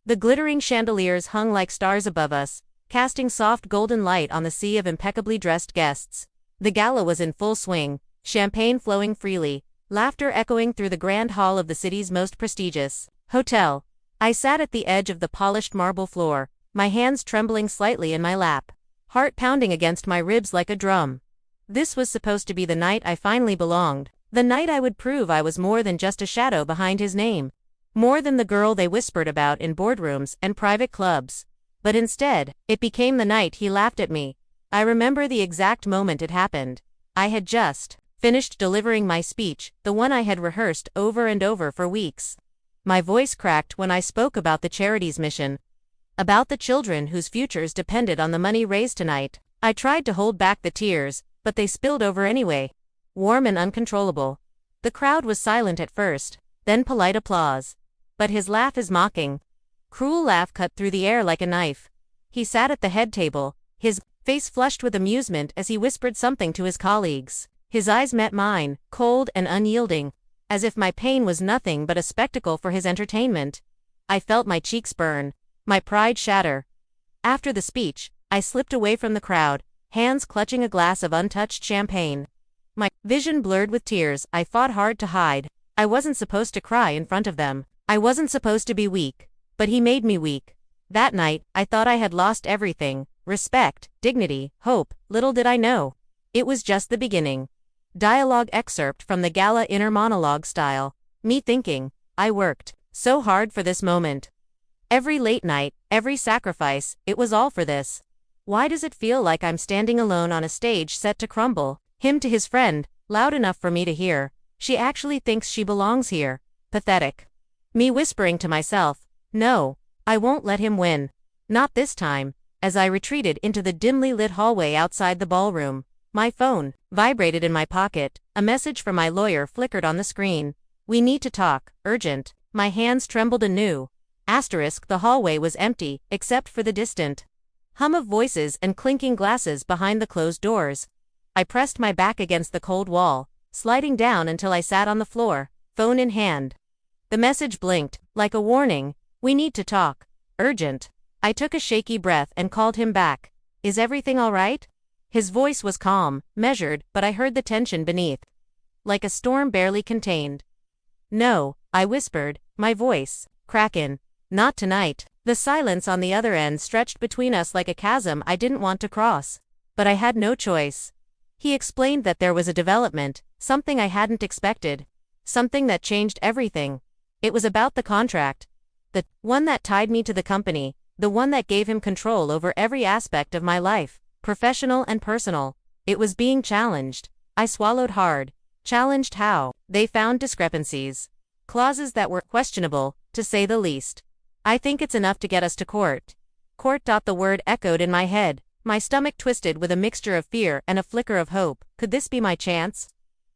The glittering chandeliers hung like stars above us, casting soft golden light on the sea of impeccably dressed guests. The gala was in full swing, champagne flowing freely, laughter echoing through the grand hall of the city's most prestigious hotel. I sat at the edge of the polished marble floor, my hands trembling slightly in my lap, heart pounding against my ribs like a drum. This was supposed to be the night I finally belonged, the night I would prove I was more than just a shadow behind his name, more than the girl they whispered about in boardrooms and private clubs. But instead, it became the night he laughed at me. I remember the exact moment it happened. I had just finished delivering my speech, the one I had rehearsed over and over for weeks. My voice cracked when I spoke about the charity's mission, about the children whose futures depended on the money raised tonight. I tried to hold back the tears, but they spilled over anyway, warm and uncontrollable. The crowd was silent at first, then polite applause. But his laugh is mocking. Cruel laugh cut through the air like a knife. He sat at the head table, his face flushed with amusement as he whispered something to his colleagues. His eyes met mine, cold and unyielding, as if my pain was nothing but a spectacle for his entertainment. I felt my cheeks burn, my pride shatter. After the speech, I slipped away from the crowd, hands clutching a glass of untouched champagne. My vision blurred with tears I fought hard to hide. I wasn't supposed to cry in front of them. I wasn't supposed to be weak, but he made me weak. That night, I thought I had lost everything: respect, dignity, hope. Little did I know, it was just the beginning. Dialogue excerpt from the gala inner monologue style. Me thinking, I worked so hard for this moment. Every late night, every sacrifice, it was all for this. Why does it feel like I'm standing alone on a stage set to crumble? Him to his friend, loud enough for me to hear. She actually thinks she belongs here. Pathetic. Me whispering to myself, no, I won't let him win. Not this time. As I retreated into the dimly lit hallway outside the ballroom, my phone vibrated in my pocket. A message from my lawyer flickered on the screen. We need to talk, urgent. My hands trembled anew. The hallway was empty, except for the distant hum of voices and clinking glasses behind the closed doors. I pressed my back against the cold wall, sliding down until I sat on the floor, phone in hand. The message blinked, like a warning. We need to talk. Urgent. I took a shaky breath and called him back. Is everything all right? His voice was calm, measured, but I heard the tension beneath, like a storm barely contained. No, I whispered, my voice cracking. Not tonight. The silence on the other end stretched between us like a chasm I didn't want to cross. But I had no choice. He explained that there was a development, something I hadn't expected, something that changed everything. It was about the contract. The one that tied me to the company, the one that gave him control over every aspect of my life, professional and personal. It was being challenged. I swallowed hard. Challenged how? They found discrepancies. Clauses that were questionable, to say the least. I think it's enough to get us to court. Court. The word echoed in my head. My stomach twisted with a mixture of fear and a flicker of hope. Could this be my chance?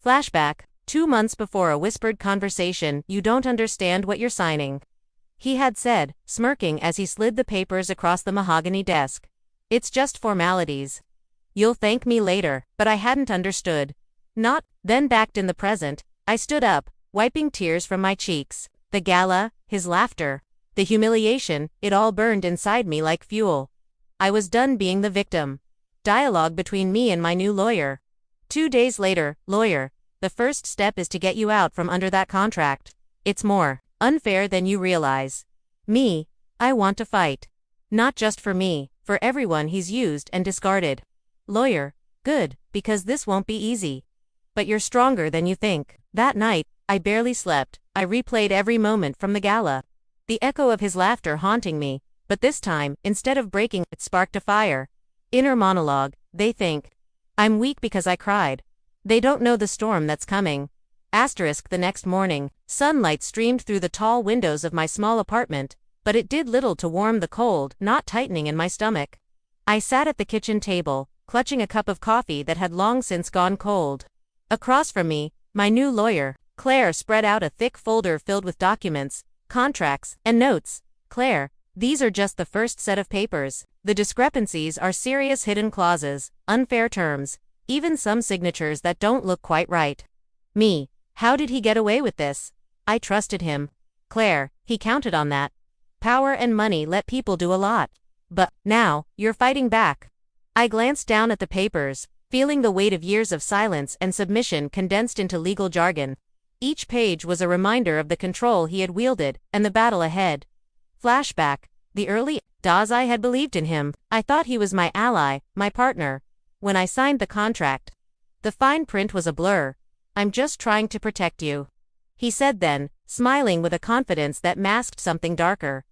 Flashback. 2 months before, a whispered conversation. You don't understand what you're signing, he had said, smirking as he slid the papers across the mahogany desk. It's just formalities. You'll thank me later. But I hadn't understood. Not then. Backed in the present, I stood up, wiping tears from my cheeks. The gala, his laughter, the humiliation, it all burned inside me like fuel. I was done being the victim. Dialogue between me and my new lawyer. 2 days later. Lawyer, the first step is to get you out from under that contract. It's more unfair than you realize. Me, I want to fight. Not just for me, for everyone he's used and discarded. Lawyer, good, because this won't be easy. But you're stronger than you think. That night, I barely slept. I replayed every moment from the gala. The echo of his laughter haunting me, but this time, instead of breaking, it sparked a fire. Inner monologue. They think I'm weak because I cried. They don't know the storm that's coming. The next morning, sunlight streamed through the tall windows of my small apartment, but it did little to warm the cold knot tightening in my stomach. I sat at the kitchen table, clutching a cup of coffee that had long since gone cold. Across from me, my new lawyer, Claire, spread out a thick folder filled with documents, contracts, and notes. Claire, these are just the first set of papers. The discrepancies are serious hidden clauses, unfair terms, even some signatures that don't look quite right. Me, how did he get away with this? I trusted him. Claire, he counted on that. Power and money let people do a lot. But now, you're fighting back. I glanced down at the papers, feeling the weight of years of silence and submission condensed into legal jargon. Each page was a reminder of the control he had wielded and the battle ahead. Flashback. The early days I had believed in him. I thought he was my ally, my partner. When I signed the contract, the fine print was a blur. "I'm just trying to protect you," he said then, smiling with a confidence that masked something darker.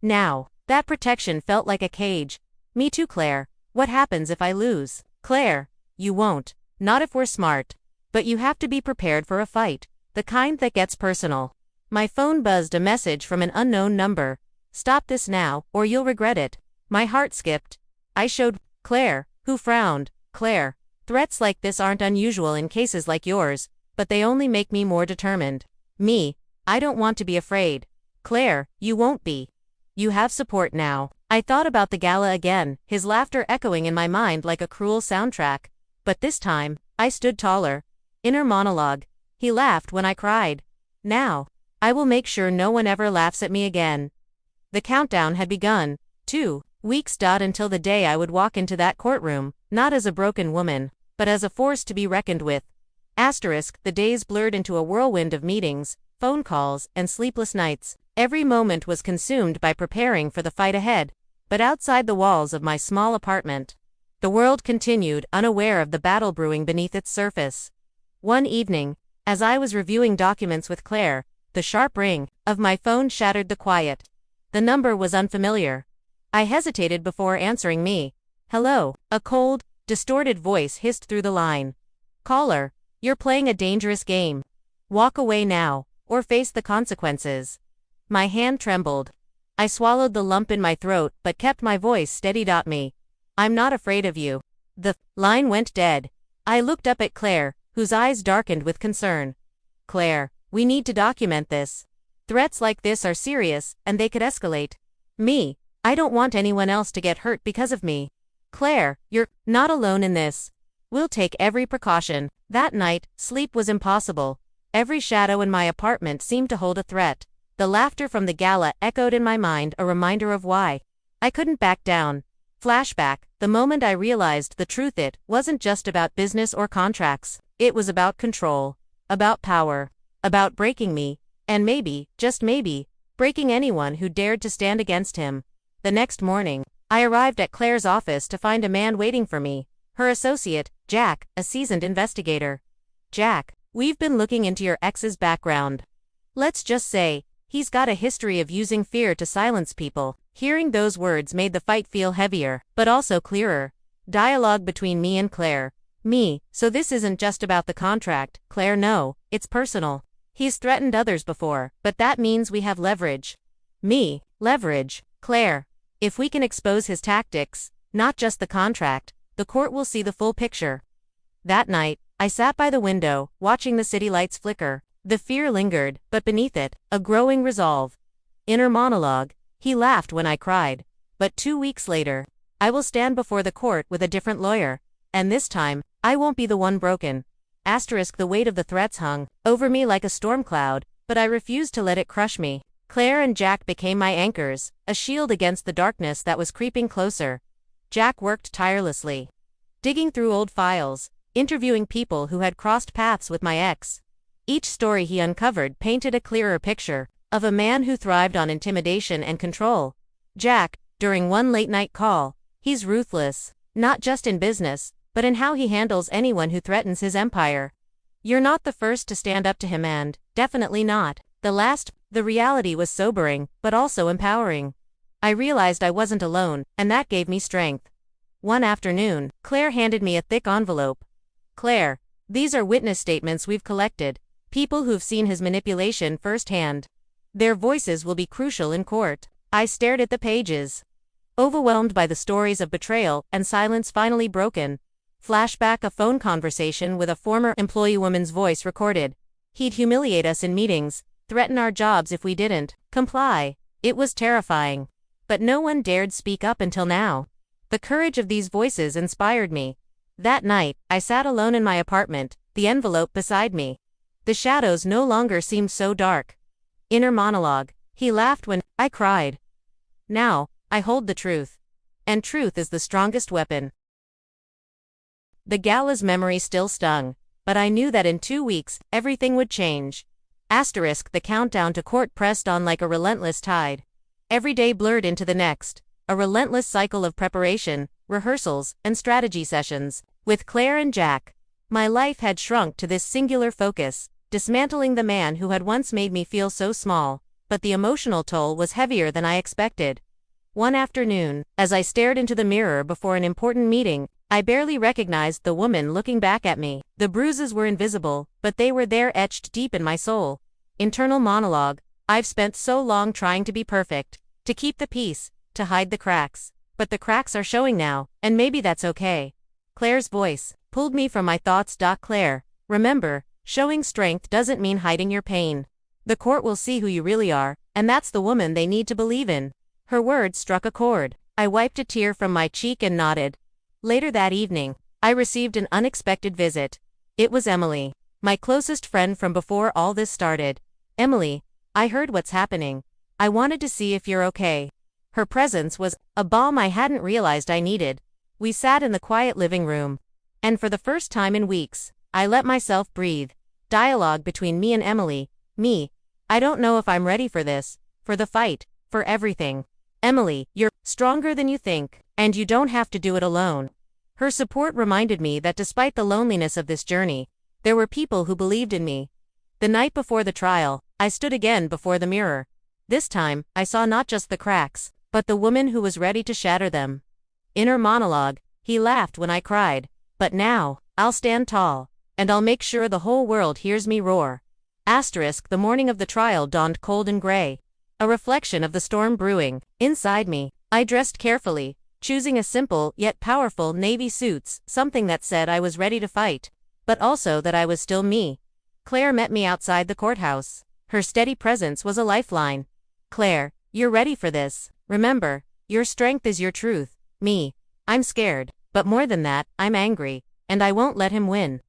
Now, that protection felt like a cage. "Me too, Claire. What happens if I lose?" "Claire, you won't. Not if we're smart. But you have to be prepared for a fight. The kind that gets personal." My phone buzzed a message from an unknown number. "Stop this now, or you'll regret it." My heart skipped. I showed Claire, who frowned. "Claire, threats like this aren't unusual in cases like yours, but they only make me more determined." "Me, I don't want to be afraid." "Claire, you won't be. You have support now." I thought about the gala again, his laughter echoing in my mind like a cruel soundtrack. But this time, I stood taller. Inner monologue. He laughed when I cried. Now, I will make sure no one ever laughs at me again. The countdown had begun. 2 weeks. Until the day I would walk into that courtroom, not as a broken woman, but as a force to be reckoned with. The days blurred into a whirlwind of meetings, phone calls, and sleepless nights. Every moment was consumed by preparing for the fight ahead. But outside the walls of my small apartment, the world continued, unaware of the battle brewing beneath its surface. One evening, as I was reviewing documents with Claire, the sharp ring of my phone shattered the quiet. The number was unfamiliar. I hesitated before answering me. "Hello," a cold, distorted voice hissed through the line. "Caller, you're playing a dangerous game. Walk away now, or face the consequences." My hand trembled. I swallowed the lump in my throat but kept my voice steady. "Me. I'm not afraid of you." The line went dead. I looked up at Claire, whose eyes darkened with concern. "Claire, we need to document this. Threats like this are serious, and they could escalate." "Me. I don't want anyone else to get hurt because of me." "Claire, you're not alone in this. We'll take every precaution." That night, sleep was impossible. Every shadow in my apartment seemed to hold a threat. The laughter from the gala echoed in my mind, a reminder of why I couldn't back down. Flashback. The moment I realized the truth, it wasn't just about business or contracts. It was about control, about power, about breaking me, and maybe, just maybe, breaking anyone who dared to stand against him. The next morning, I arrived at Claire's office to find a man waiting for me, her associate, Jack, a seasoned investigator. "Jack, we've been looking into your ex's background. Let's just say, he's got a history of using fear to silence people." Hearing those words made the fight feel heavier, but also clearer. Dialogue between me and Claire. "Me, so this isn't just about the contract." "Claire, no, it's personal. He's threatened others before, but that means we have leverage." "Me, leverage." "Claire, if we can expose his tactics, not just the contract, the court will see the full picture." That night, I sat by the window, watching the city lights flicker. The fear lingered, but beneath it, a growing resolve. Inner monologue. He laughed when I cried. But 2 weeks later, I will stand before the court with a different lawyer. And this time, I won't be the one broken. The weight of the threats hung over me like a storm cloud, but I refused to let it crush me. Claire and Jack became my anchors, a shield against the darkness that was creeping closer. Jack worked tirelessly, digging through old files, interviewing people who had crossed paths with my ex. Each story he uncovered painted a clearer picture of a man who thrived on intimidation and control. Jack, during one late-night call, he's ruthless, not just in business, but in how he handles anyone who threatens his empire. You're not the first to stand up to him, and definitely not the reality was sobering, but also empowering. I realized I wasn't alone, and that gave me strength. One afternoon, Claire handed me a thick envelope. "Claire, these are witness statements we've collected, people who've seen his manipulation firsthand. Their voices will be crucial in court." I stared at the pages, overwhelmed by the stories of betrayal and silence finally broken. Flashback. A phone conversation with a former employee, woman's voice recorded. He'd humiliate us in meetings, threaten our jobs if we didn't comply. It was terrifying. But no one dared speak up until now. The courage of these voices inspired me. That night, I sat alone in my apartment, the envelope beside me. The shadows no longer seemed so dark. Inner monologue. He laughed when I cried. Now, I hold the truth. And truth is the strongest weapon. The gala's memory still stung, but I knew that in 2 weeks, everything would change. The countdown to court pressed on like a relentless tide. Every day blurred into the next, a relentless cycle of preparation, rehearsals, and strategy sessions. With Claire and Jack, my life had shrunk to this singular focus, dismantling the man who had once made me feel so small, but the emotional toll was heavier than I expected. One afternoon, as I stared into the mirror before an important meeting, I barely recognized the woman looking back at me. The bruises were invisible, but they were there, etched deep in my soul. Internal monologue: I've spent so long trying to be perfect, to keep the peace, to hide the cracks. But the cracks are showing now, and maybe that's okay. Claire's voice pulled me from my thoughts. Claire, remember, showing strength doesn't mean hiding your pain. The court will see who you really are, and that's the woman they need to believe in. Her words struck a chord. I wiped a tear from my cheek and nodded. Later that evening, I received an unexpected visit. It was Emily, my closest friend from before all this started. Emily, I heard what's happening. I wanted to see if you're okay. Her presence was a balm I hadn't realized I needed. We sat in the quiet living room, and for the first time in weeks, I let myself breathe. Dialogue between me and Emily. Me, I don't know if I'm ready for this, for the fight, for everything. Emily, you're stronger than you think, and you don't have to do it alone. Her support reminded me that despite the loneliness of this journey, there were people who believed in me. The night before the trial, I stood again before the mirror. This time, I saw not just the cracks, but the woman who was ready to shatter them. Inner monologue: he laughed when I cried, but now, I'll stand tall, and I'll make sure the whole world hears me roar. The morning of the trial dawned cold and gray, a reflection of the storm brewing inside me. I dressed carefully, choosing a simple yet powerful navy suit, something that said I was ready to fight, but also that I was still me. Claire met me outside the courthouse. Her steady presence was a lifeline. Claire, you're ready for this. Remember, your strength is your truth. Me, I'm scared, but more than that, I'm angry, and I won't let him win.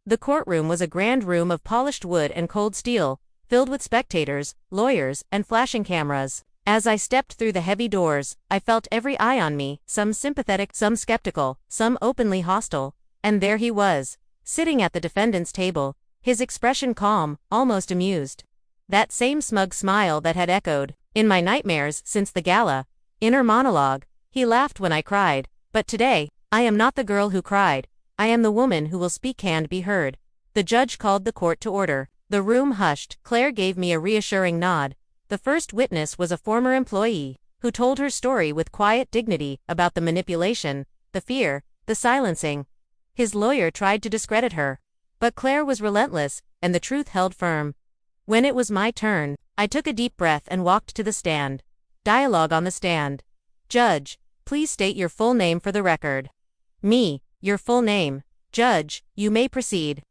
The courtroom was a grand room of polished wood and cold steel, filled with spectators, lawyers, and flashing cameras. As I stepped through the heavy doors, I felt every eye on me, some sympathetic, some skeptical, some openly hostile. And there he was, sitting at the defendant's table, his expression calm, almost amused. That same smug smile that had echoed in my nightmares since the gala. Inner monologue: he laughed when I cried, but today, I am not the girl who cried. I am the woman who will speak and be heard. The judge called the court to order. The room hushed. Claire gave me a reassuring nod. The first witness was a former employee, who told her story with quiet dignity about the manipulation, the fear, the silencing. His lawyer tried to discredit her, but Claire was relentless, and the truth held firm. When it was my turn, I took a deep breath and walked to the stand. Dialogue on the stand: Judge, please state your full name for the record. Me, your full name. Judge, you may proceed.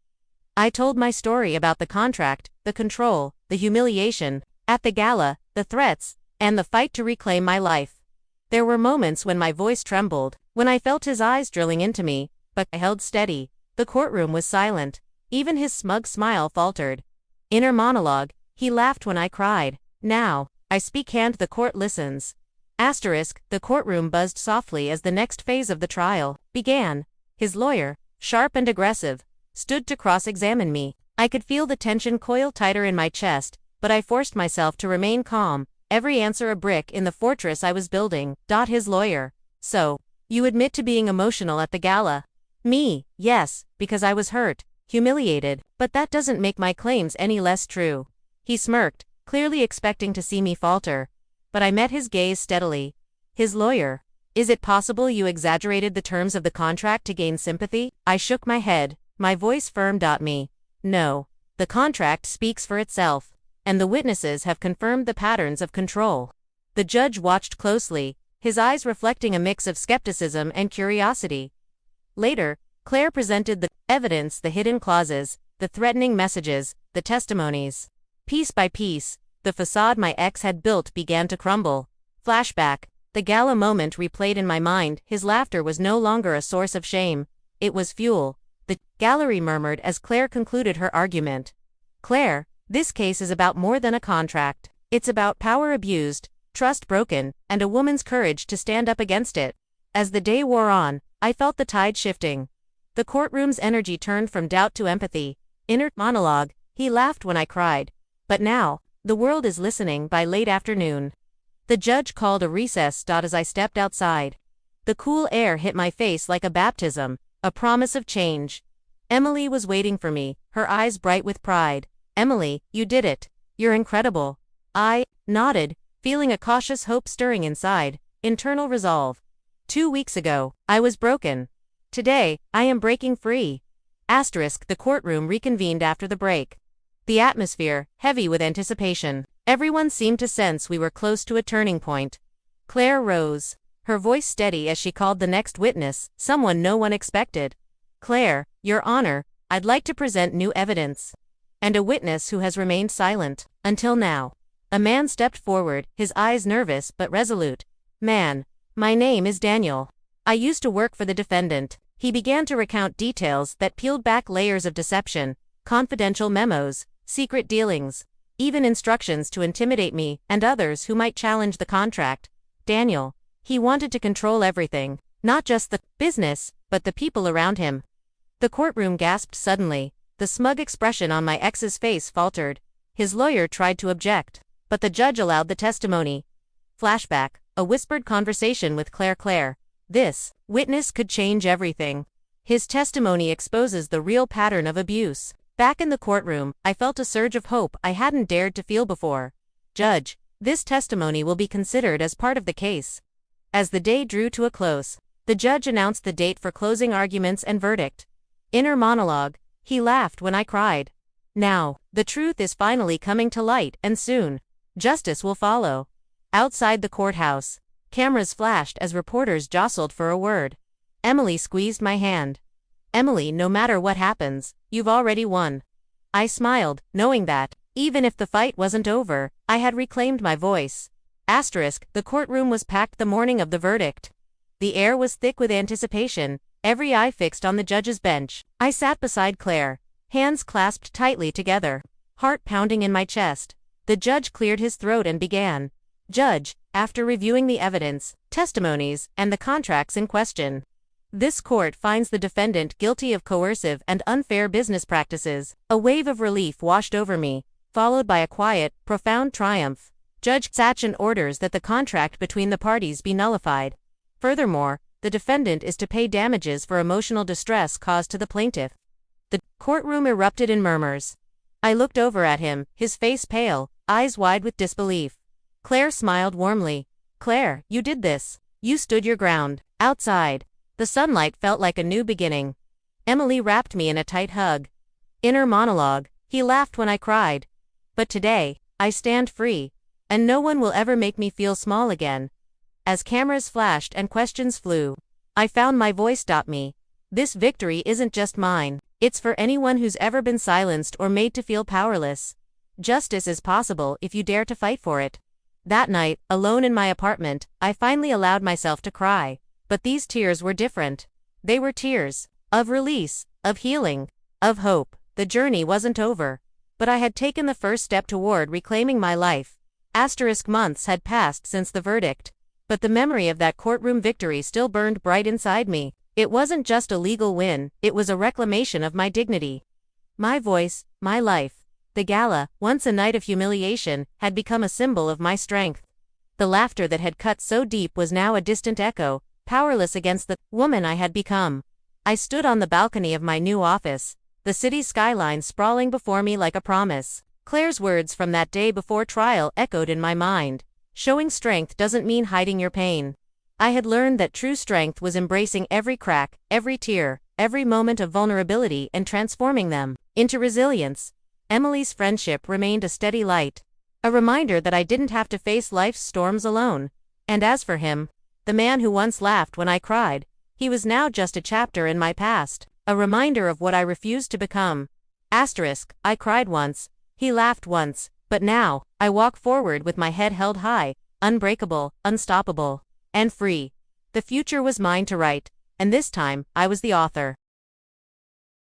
I told my story about the contract, the control, the humiliation, at the gala, the threats, and the fight to reclaim my life. There were moments when my voice trembled, when I felt his eyes drilling into me, but I held steady. The courtroom was silent. Even his smug smile faltered. Inner monologue: he laughed when I cried. Now, I speak and the court listens. The courtroom buzzed softly as the next phase of the trial began. His lawyer, sharp and aggressive, stood to cross-examine me. I could feel the tension coil tighter in my chest, but I forced myself to remain calm, every answer a brick in the fortress I was building. His lawyer: so, you admit to being emotional at the gala? Me: yes, because I was hurt, humiliated, but that doesn't make my claims any less true. He smirked, clearly expecting to see me falter, but I met his gaze steadily. His lawyer: is it possible you exaggerated the terms of the contract to gain sympathy? I shook my head, my voice firm. Me: no, the contract speaks for itself, and the witnesses have confirmed the patterns of control. The judge watched closely, his eyes reflecting a mix of skepticism and curiosity. Later, Claire presented the evidence, the hidden clauses, the threatening messages, the testimonies. Piece by piece, the facade my ex had built began to crumble. Flashback: the gala moment replayed in my mind. His laughter was no longer a source of shame, it was fuel. The gallery murmured as Claire concluded her argument. Claire, this case is about more than a contract. It's about power abused, trust broken, and a woman's courage to stand up against it. As the day wore on, I felt the tide shifting. The courtroom's energy turned from doubt to empathy. Inner monologue, he laughed when I cried. But now, the world is listening by late afternoon. The judge called a recess. As I stepped outside, the cool air hit my face like a baptism, a promise of change. Emily was waiting for me, her eyes bright with pride. Emily, you did it. You're incredible. I nodded, feeling a cautious hope stirring inside, internal resolve. 2 weeks ago, I was broken. Today, I am breaking free. The courtroom reconvened after the break. The atmosphere, heavy with anticipation. Everyone seemed to sense we were close to a turning point. Claire rose, her voice steady as she called the next witness, someone no one expected. Claire, Your Honor, I'd like to present new evidence. And a witness who has remained silent, until now. A man stepped forward, his eyes nervous but resolute. Man, my name is Daniel. I used to work for the defendant. He began to recount details that peeled back layers of deception, confidential memos, secret dealings, even instructions to intimidate me and others who might challenge the contract. Daniel, he wanted to control everything, not just the business, but the people around him. The courtroom gasped suddenly. The smug expression on my ex's face faltered. His lawyer tried to object, but the judge allowed the testimony. Flashback, a whispered conversation with Claire. This witness could change everything. His testimony exposes the real pattern of abuse. Back in the courtroom, I felt a surge of hope I hadn't dared to feel before. Judge, this testimony will be considered as part of the case. As the day drew to a close, the judge announced the date for closing arguments and verdict. Inner monologue, he laughed when I cried. Now, the truth is finally coming to light, and soon, justice will follow. Outside the courthouse, cameras flashed as reporters jostled for a word. Emily squeezed my hand. Emily, no matter what happens, you've already won. I smiled, knowing that, even if the fight wasn't over, I had reclaimed my voice. The courtroom was packed the morning of the verdict. The air was thick with anticipation, every eye fixed on the judge's bench. I sat beside Claire, hands clasped tightly together, heart pounding in my chest. The judge cleared his throat and began. Judge, after reviewing the evidence, testimonies, and the contracts in question, this court finds the defendant guilty of coercive and unfair business practices. A wave of relief washed over me, followed by a quiet, profound triumph. Judge Sachin orders that the contract between the parties be nullified. Furthermore, the defendant is to pay damages for emotional distress caused to the plaintiff. The courtroom erupted in murmurs. I looked over at him, his face pale, eyes wide with disbelief. Claire smiled warmly. Claire, you did this. You stood your ground. Outside, the sunlight felt like a new beginning. Emily wrapped me in a tight hug. Inner monologue, he laughed when I cried. But today, I stand free, and no one will ever make me feel small again. As cameras flashed and questions flew, I found my voice stop me. This victory isn't just mine, it's for anyone who's ever been silenced or made to feel powerless. Justice is possible if you dare to fight for it. That night, alone in my apartment, I finally allowed myself to cry. But these tears were different. They were tears of release, of healing, of hope. The journey wasn't over, but I had taken the first step toward reclaiming my life. Months had passed since the verdict, but the memory of that courtroom victory still burned bright inside me. It wasn't just a legal win, it was a reclamation of my dignity. My voice, my life. The gala, once a night of humiliation, had become a symbol of my strength. The laughter that had cut so deep was now a distant echo, powerless against the woman I had become. I stood on the balcony of my new office, the city's skyline sprawling before me like a promise. Claire's words from that day before trial echoed in my mind. Showing strength doesn't mean hiding your pain. I had learned that true strength was embracing every crack, every tear, every moment of vulnerability and transforming them into resilience. Emily's friendship remained a steady light, a reminder that I didn't have to face life's storms alone. And as for him, the man who once laughed when I cried, he was now just a chapter in my past, a reminder of what I refused to become. I cried once, he laughed once, but now, I walk forward with my head held high, unbreakable, unstoppable, and free. The future was mine to write, and this time, I was the author.